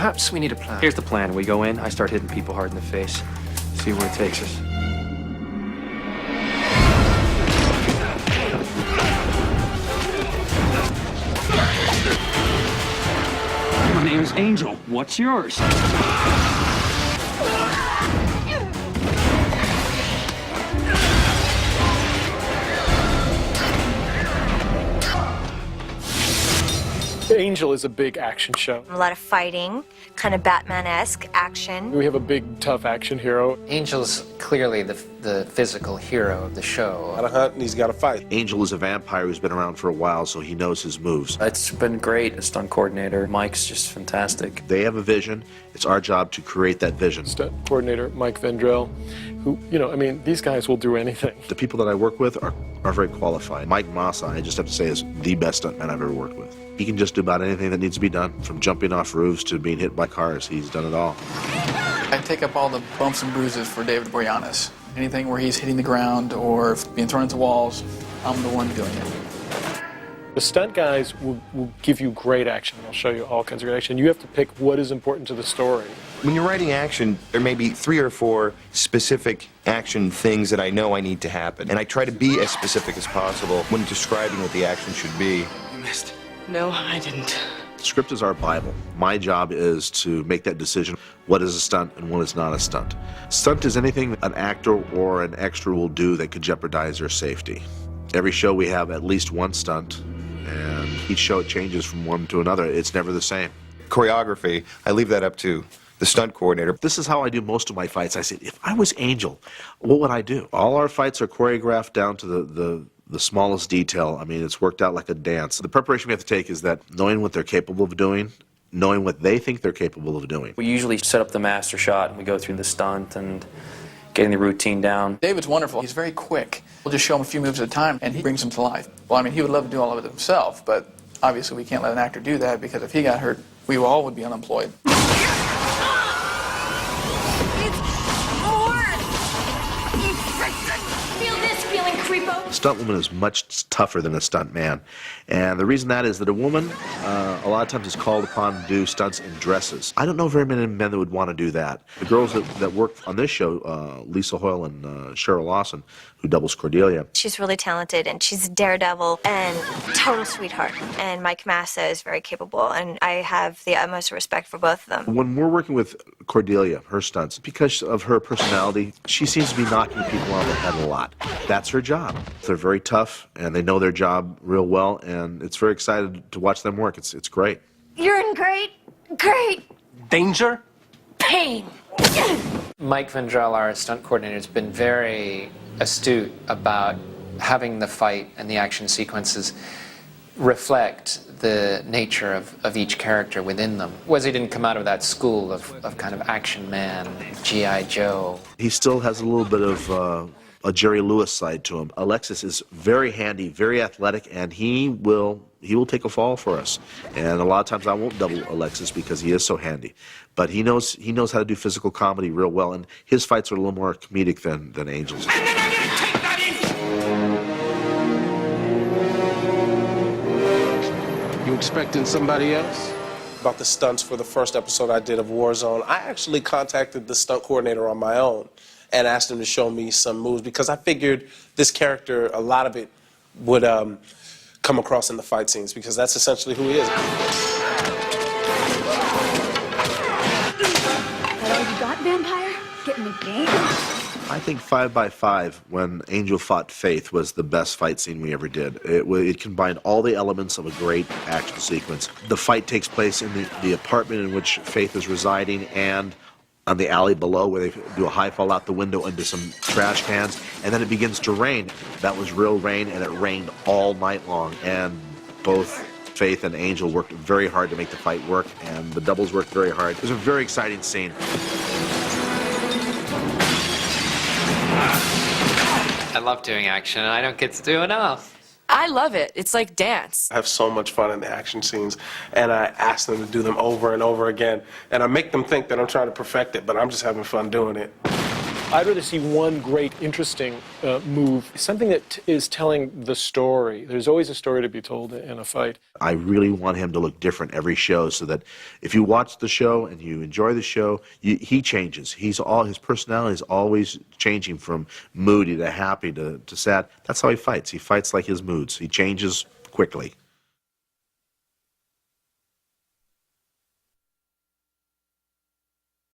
Perhaps we need a plan. Here's the plan. We go in, I start hitting people hard in the face. See where it takes us. My name's Angel. What's yours? Angel is a big action show. A lot of fighting, kind of Batman-esque action. We have a big, tough action hero. Angel's clearly the physical hero of the show. Got to hunt and he's got to fight. Angel is a vampire who's been around for a while, so he knows his moves. It's been great as stunt coordinator. Mike's just fantastic. They have a vision. It's our job to create that vision. Stunt coordinator Mike Vendrell, who, these guys will do anything. The people that I work with are very qualified. Mike Massa, I just have to say, is the best stuntman I've ever worked with. He can just do about anything that needs to be done, from jumping off roofs to being hit by cars. He's done it all. I take up all the bumps and bruises for David Boreanaz. Anything where he's hitting the ground or being thrown into walls, I'm the one doing it. The stunt guys will give you great action. They'll show you all kinds of great action. You have to pick what is important to the story. When you're writing action, there may be 3 or 4 specific action things that I know I need to happen. And I try to be as specific as possible when describing what the action should be. You missed. No, I didn't. The script is our Bible. My job is to make that decision, what is a stunt and what is not a stunt. Stunt is anything an actor or an extra will do that could jeopardize their safety. Every show we have at least one stunt, and each show it changes from one to another. It's never the same. Choreography, I leave that up to the stunt coordinator. This is how I do most of my fights. I said, if I was Angel, what would I do? All our fights are choreographed down to the smallest detail. I mean, it's worked out like a dance. The preparation we have to take is that knowing what they're capable of doing, knowing what they think they're capable of doing. We usually set up the master shot and we go through the stunt and getting the routine down. David's wonderful. He's very quick. We'll just show him a few moves at a time, and he brings them to life. Well, I mean, he would love to do all of it himself, but obviously we can't let an actor do that, because if he got hurt, we all would be unemployed. A stunt woman is much tougher than a stunt man, and the reason that is that a woman a lot of times is called upon to do stunts in dresses. I don't know very many men that would want to do that. The girls that work on this show, Lisa Hoyle and Cheryl Lawson, who doubles Cordelia. She's really talented, and she's a daredevil and total sweetheart. And Mike Massa is very capable, and I have the utmost respect for both of them. When we're working with Cordelia, her stunts, because of her personality, she seems to be knocking people on the head a lot. That's her job. They're very tough, and they know their job real well, and it's very excited to watch them work. It's great. You're in great Danger? pain. Mike Vendrell, our stunt coordinator, has been very astute about having the fight and the action sequences reflect the nature of each character within them. Wesley didn't come out of that school of kind of action man, G.I. Joe. He still has a little bit of a Jerry Lewis side to him. Alexis is very handy, very athletic, and he will take a fall for us. And a lot of times I won't double Alexis because he is so handy. But he knows how to do physical comedy real well, and his fights are a little more comedic than Angel's. And then I'm gonna take that in! You expecting somebody else? About the stunts for the first episode I did of Warzone, I actually contacted the stunt coordinator on my own and asked him to show me some moves, because I figured this character, a lot of it would come across in the fight scenes, because that's essentially who he is. That all you got, vampire? Get in the game? I think 5x5, when Angel fought Faith, was the best fight scene we ever did. It combined all the elements of a great action sequence. The fight takes place in the apartment in which Faith is residing, and on the alley below, where they do a high fall out the window into some trash cans, and then it begins to rain. That was real rain, and it rained all night long, and both Faith and Angel worked very hard to make the fight work, and the doubles worked very hard. It was a very exciting scene. I love doing action, and I don't get to do enough. I love it. It's like dance. I have so much fun in the action scenes, and I ask them to do them over and over again, and I make them think that I'm trying to perfect it, but I'm just having fun doing it. I'd rather see one great, interesting move, something that is telling the story. There's always a story to be told in a fight. I really want him to look different every show, so that if you watch the show and you enjoy the show, he changes. His personality is always changing from moody to happy to sad. That's how he fights. He fights like his moods. He changes quickly.